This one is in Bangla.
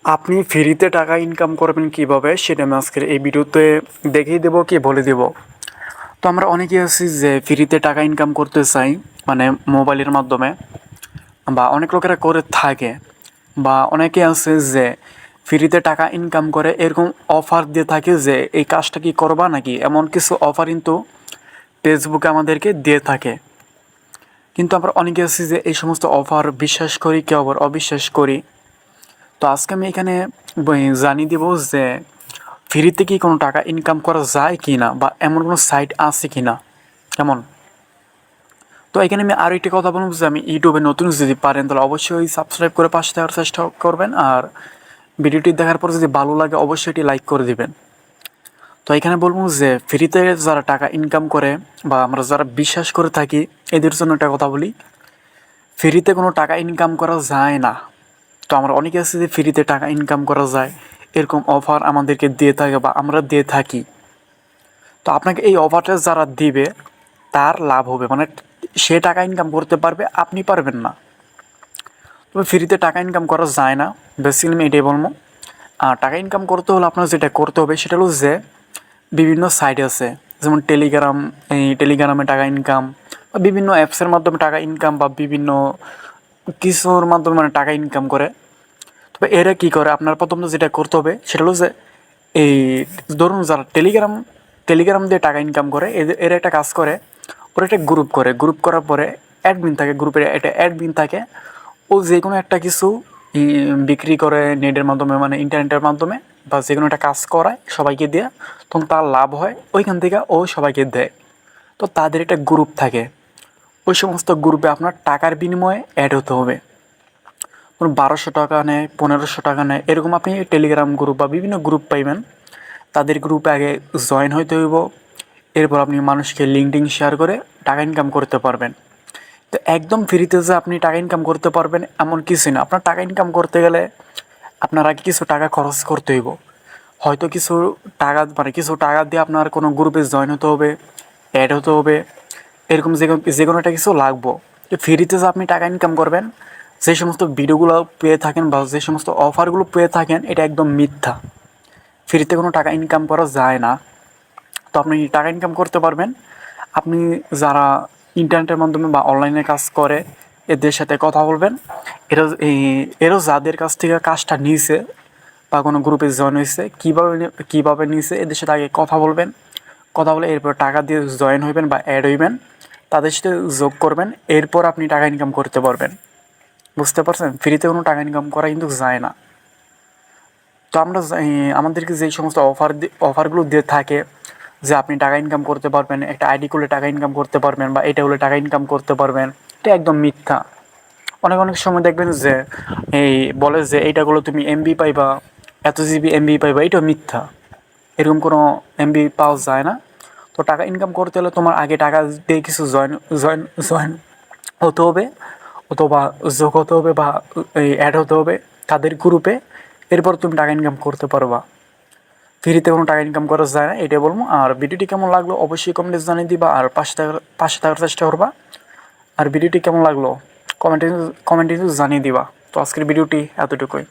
আপনি ফ্রিতে টাকা ইনকাম করবেন কিভাবে সেটা আমি আজকের এই ভিডিওতে দেখিয়ে দেবো কি বলে দেব। তো আমরা অনেকেই আছি যে ফ্রিতে টাকা ইনকাম করতে চাই, মানে মোবাইলের মাধ্যমে, বা অনেক লোকেরা করে থাকে, বা অনেকে আছে যে ফ্রিতে টাকা ইনকাম করে এরকম অফার দিয়ে থাকে যে এই কাজটা কি করবা নাকি, এমন কিছু অফার কিন্তু ফেসবুকে আমাদেরকে দিয়ে থাকে। কিন্তু আমরা অনেকে আছি যে এই সমস্ত অফার বিশ্বাস করি, কেউ আবার অবিশ্বাস করি। তো আজকে আমি এখানে জানিয়ে দেব যে ফ্রিতে কি কোনো টাকা ইনকাম করা যায় কি না, বা এমন কোনো সাইট আছে কি না, কেমন। তো এখানে আমি আরও একটি কথা বলবো যে আমি ইউটিউবে নতুন যদি পারেন তাহলে অবশ্যই সাবস্ক্রাইব করে পাশে থাকার চেষ্টা করবেন, আর ভিডিওটি দেখার পর যদি ভালো লাগে অবশ্যই এটি লাইক করে দিবেন। তো এখানে বলবো যে ফ্রিতে যারা টাকা ইনকাম করে বা আমরা যারা বিশ্বাস করে থাকি এদের জন্য একটা কথা বলি, ফ্রিতে কোনো টাকা ইনকাম করা যায় না। তো আমরা অনেকে আছে যে ফ্রিতে টাকা ইনকাম করা যায় এরকম অফার আমাদেরকে দিয়ে থাকে বা আমরা দিয়ে থাকি। তো আপনাকে এই অফারটা যারা দিবে তার লাভ হবে, মানে সে টাকা ইনকাম করতে পারবে, আপনি পারবেন না। তবে ফ্রিতে টাকা ইনকাম করা যায় না, বেসিক্যালি আমি এটাই বলবো। আর টাকা ইনকাম করতে হলে আপনার যেটা করতে হবে সেটা হলো যে বিভিন্ন সাইট আছে, যেমন টেলিগ্রাম, এই টেলিগ্রামে টাকা ইনকাম, বা বিভিন্ন অ্যাপসের মাধ্যমে টাকা ইনকাম, বা বিভিন্ন কিছুর মাধ্যমে মানে টাকা ইনকাম করে। তবে এরা কী করে, আপনার প্রথমত যেটা করতে হবে সেটা হলো যে এই ধরুন যারা টেলিগ্রাম দিয়ে টাকা ইনকাম করে এরা একটা কাজ করে, ওরা একটা গ্রুপ করে, গ্রুপ করার পরে অ্যাডমিন থাকে, গ্রুপের একটা অ্যাডমিন থাকে। ও যে কোনো একটা কিছু বিক্রি করে নেটের মাধ্যমে, মানে ইন্টারনেটের মাধ্যমে, বা যে কোনো একটা কাজ করায় সবাইকে দিয়ে, তখন তার লাভ হয়, ওইখান থেকে ও সবাইকে দেয়। তো তাদের একটা গ্রুপ থাকে, ওই সমস্ত গ্রুপে আপনার টাকার বিনিময়ে অ্যাড হতে হবে। 1200 টাকা নেয়, 1500 টাকা নেয়, এরকম আপনি টেলিগ্রাম গ্রুপ বা বিভিন্ন গ্রুপ পাইবেন। তাদের গ্রুপে আগে জয়েন হইতে হইব, এরপর আপনি মানুষকে লিঙ্কডিন শেয়ার করে টাকা ইনকাম করতে পারবেন। তো একদম ফ্রিতে যে আপনি টাকা ইনকাম করতে পারবেন এমন কিছু না। আপনার টাকা ইনকাম করতে গেলে আপনার আগে কিছু টাকা খরচ করতে হইব, হয়তো কিছু টাকা, মানে কিছু টাকা দিয়ে আপনার কোনো গ্রুপে জয়েন হতে হবে, অ্যাড হতে হবে, এরকম যে কোনো একটা কিছু লাগবো। তো ফ্রিতে যে আপনি টাকা ইনকাম করবেন, যে সমস্ত ভিডিওগুলো পেয়ে থাকেন বা যে সমস্ত অফারগুলো পেয়ে থাকেন, এটা একদম মিথ্যা। ফ্রিতে কোনো টাকা ইনকাম করা যায় না। তো আপনি টাকা ইনকাম করতে পারবেন আপনি যারা ইন্টারনেটের মাধ্যমে বা অনলাইনে কাজ করে এদের সাথে কথা বলবেন। এরা যাদের কাছ থেকে কাজটা নিয়েছে বা কোনো গ্রুপে জয়েন হয়েছে, কীভাবে নিয়েছে এদের সাথে আগে কথা বলবেন। কথা বলে এরপর টাকা দিয়ে জয়েন হইবেন বা অ্যাড হইবেন, তাদের সাথে যোগ করবেন, এরপর আপনি টাকা ইনকাম করতে পারবেন। বুঝতে পারছেন, ফ্রিতে কোনো টাকা ইনকাম করা কিন্তু যায় না। তো আমরা আমাদেরকে যেই সমস্ত অফারগুলো দিয়ে থাকে যে আপনি টাকা ইনকাম করতে পারবেন, একটা আইডি করলে টাকা ইনকাম করতে পারবেন, বা এটা হলে টাকা ইনকাম করতে পারবেন, এটা একদম মিথ্যা। অনেক অনেক সময় দেখবেন যে এই বলে যে এইটা করলে তুমি এমবি পাইবা, এত জিবি এমবি পাইবা, এটাও মিথ্যা। এরকম কোনো এমবি পাওয়া যায় না। তো টাকা ইনকাম করতে হলে তোমার আগে টাকা দিয়ে কিছু জয়েন জয়েন হতে হবে, অথবা যোগ হতে হবে, বা অ্যাড হতে হবে তাদের গ্রুপে, এরপর তুমি টাকা ইনকাম করতে পারবা। ফ্রিতে কোনো টাকা ইনকাম করা যায় না, এটাই বলবো। আর ভিডিওটি কেমন লাগলো অবশ্যই কমেন্টে জানিয়ে দিবা, আর পাশে থাকার চেষ্টা করবা। আর ভিডিওটি কেমন লাগলো কমেন্টে কমেন্টে জানিয়ে দিবা। তো আজকের ভিডিওটি এতটুকুই।